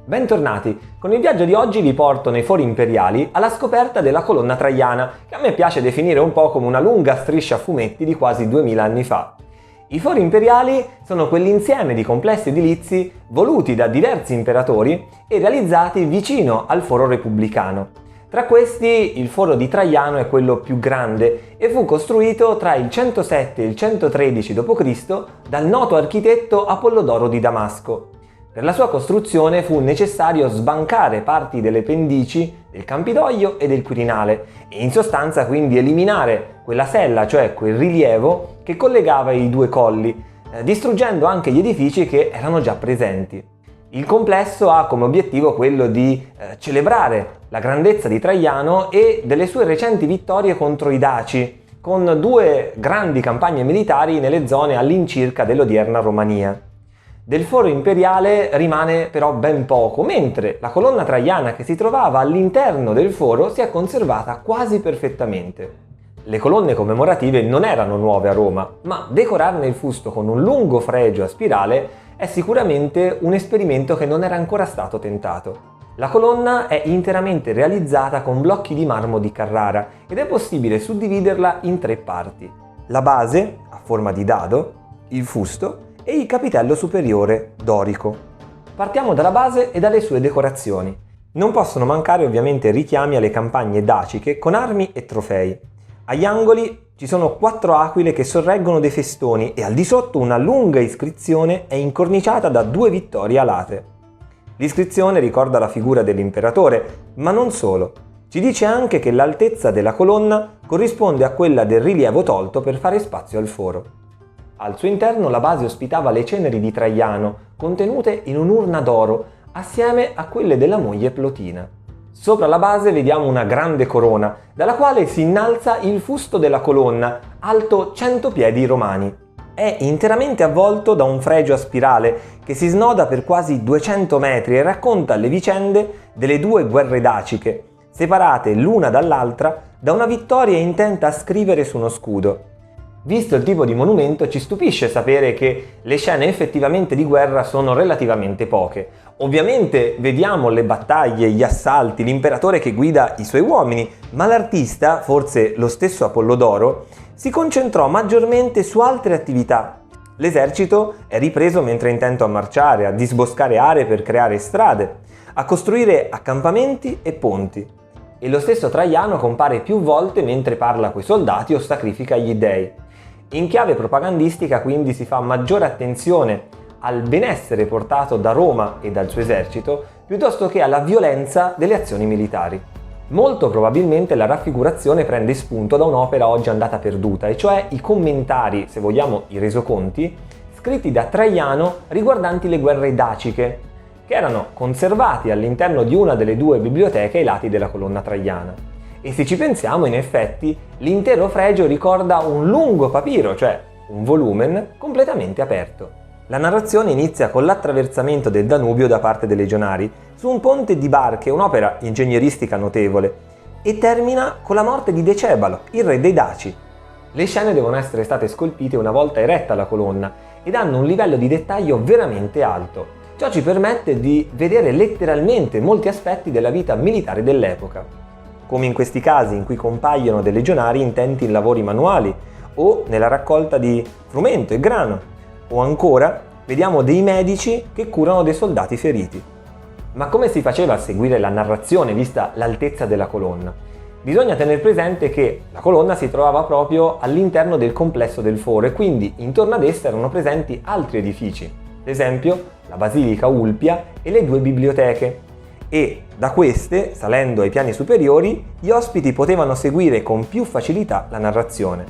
Bentornati! Con il viaggio di oggi vi porto nei Fori Imperiali alla scoperta della colonna Traiana, che a me piace definire un po' come una lunga striscia a fumetti di quasi 2000 anni fa. I Fori Imperiali sono quell'insieme di complessi edilizi voluti da diversi imperatori e realizzati vicino al Foro Repubblicano. Tra questi il Foro di Traiano è quello più grande e fu costruito tra il 107 e il 113 d.C. dal noto architetto Apollodoro di Damasco. Per la sua costruzione fu necessario sbancare parti delle pendici del Campidoglio e del Quirinale e in sostanza quindi eliminare quella sella, cioè quel rilievo che collegava i due colli, distruggendo anche gli edifici che erano già presenti. Il complesso ha come obiettivo quello di celebrare la grandezza di Traiano e delle sue recenti vittorie contro i Daci, con due grandi campagne militari nelle zone all'incirca dell'odierna Romania. Del Foro Imperiale rimane però ben poco, mentre la colonna traiana che si trovava all'interno del foro si è conservata quasi perfettamente. Le colonne commemorative non erano nuove a Roma, ma decorarne il fusto con un lungo fregio a spirale è sicuramente un esperimento che non era ancora stato tentato. La colonna è interamente realizzata con blocchi di marmo di Carrara ed è possibile suddividerla in tre parti: la base, a forma di dado, il fusto e il capitello superiore dorico. Partiamo dalla base e dalle sue decorazioni. Non possono mancare ovviamente richiami alle campagne daciche con armi e trofei. Agli angoli ci sono 4 aquile che sorreggono dei festoni e al di sotto una lunga iscrizione è incorniciata da 2 vittorie alate. L'iscrizione ricorda la figura dell'imperatore, ma non solo. Ci dice anche che l'altezza della colonna corrisponde a quella del rilievo tolto per fare spazio al foro. Al suo interno la base ospitava le ceneri di Traiano, contenute in un'urna d'oro, assieme a quelle della moglie Plotina. Sopra la base vediamo una grande corona, dalla quale si innalza il fusto della colonna, alto 100 piedi romani. È interamente avvolto da un fregio a spirale che si snoda per quasi 200 metri e racconta le vicende delle 2 guerre daciche, separate l'una dall'altra da una vittoria intenta a scrivere su uno scudo. Visto il tipo di monumento, ci stupisce sapere che le scene effettivamente di guerra sono relativamente poche. Ovviamente vediamo le battaglie, gli assalti, l'imperatore che guida i suoi uomini, ma l'artista, forse lo stesso Apollodoro, si concentrò maggiormente su altre attività. L'esercito è ripreso mentre è intento a marciare, a disboscare aree per creare strade, a costruire accampamenti e ponti. E lo stesso Traiano compare più volte mentre parla coi soldati o sacrifica gli dei. In chiave propagandistica quindi si fa maggiore attenzione al benessere portato da Roma e dal suo esercito piuttosto che alla violenza delle azioni militari. Molto probabilmente la raffigurazione prende spunto da un'opera oggi andata perduta, e cioè i commentari, se vogliamo i resoconti, scritti da Traiano riguardanti le guerre daciche, che erano conservati all'interno di una delle 2 biblioteche ai lati della colonna traiana. E se ci pensiamo, in effetti, l'intero fregio ricorda un lungo papiro, cioè un volumen completamente aperto. La narrazione inizia con l'attraversamento del Danubio da parte dei legionari su un ponte di barche, un'opera ingegneristica notevole, e termina con la morte di Decebalo, il re dei Daci. Le scene devono essere state scolpite una volta eretta la colonna ed hanno un livello di dettaglio veramente alto. Ciò ci permette di vedere letteralmente molti aspetti della vita militare dell'epoca, come in questi casi in cui compaiono dei legionari intenti in lavori manuali o nella raccolta di frumento e grano, o ancora vediamo dei medici che curano dei soldati feriti. Ma come si faceva a seguire la narrazione vista l'altezza della colonna? Bisogna tenere presente che la colonna si trovava proprio all'interno del complesso del foro e quindi intorno ad essa erano presenti altri edifici, ad esempio la Basilica Ulpia e le 2 biblioteche. E da queste, salendo ai piani superiori, gli ospiti potevano seguire con più facilità la narrazione.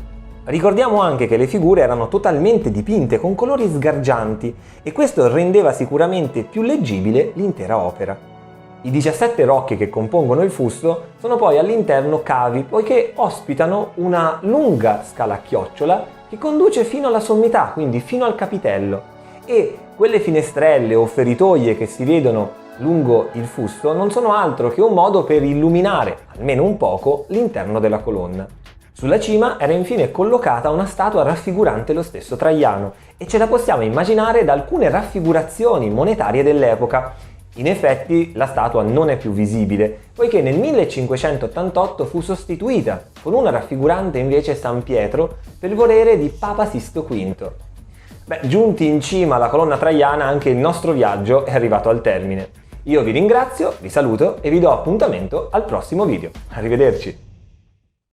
Ricordiamo anche che le figure erano totalmente dipinte con colori sgargianti e questo rendeva sicuramente più leggibile l'intera opera. I 17 rocchi che compongono il fusto sono poi all'interno cavi, poiché ospitano una lunga scala a chiocciola che conduce fino alla sommità, quindi fino al capitello, e quelle finestrelle o feritoie che si vedono lungo il fusto non sono altro che un modo per illuminare, almeno un poco, l'interno della colonna. Sulla cima era infine collocata una statua raffigurante lo stesso Traiano e ce la possiamo immaginare da alcune raffigurazioni monetarie dell'epoca, In effetti la statua non è più visibile, poiché nel 1588 fu sostituita con una raffigurante invece San Pietro per volere di Papa Sisto V. Giunti in cima alla colonna traiana, anche il nostro viaggio è arrivato al termine. Io vi ringrazio, vi saluto e vi do appuntamento al prossimo video. Arrivederci!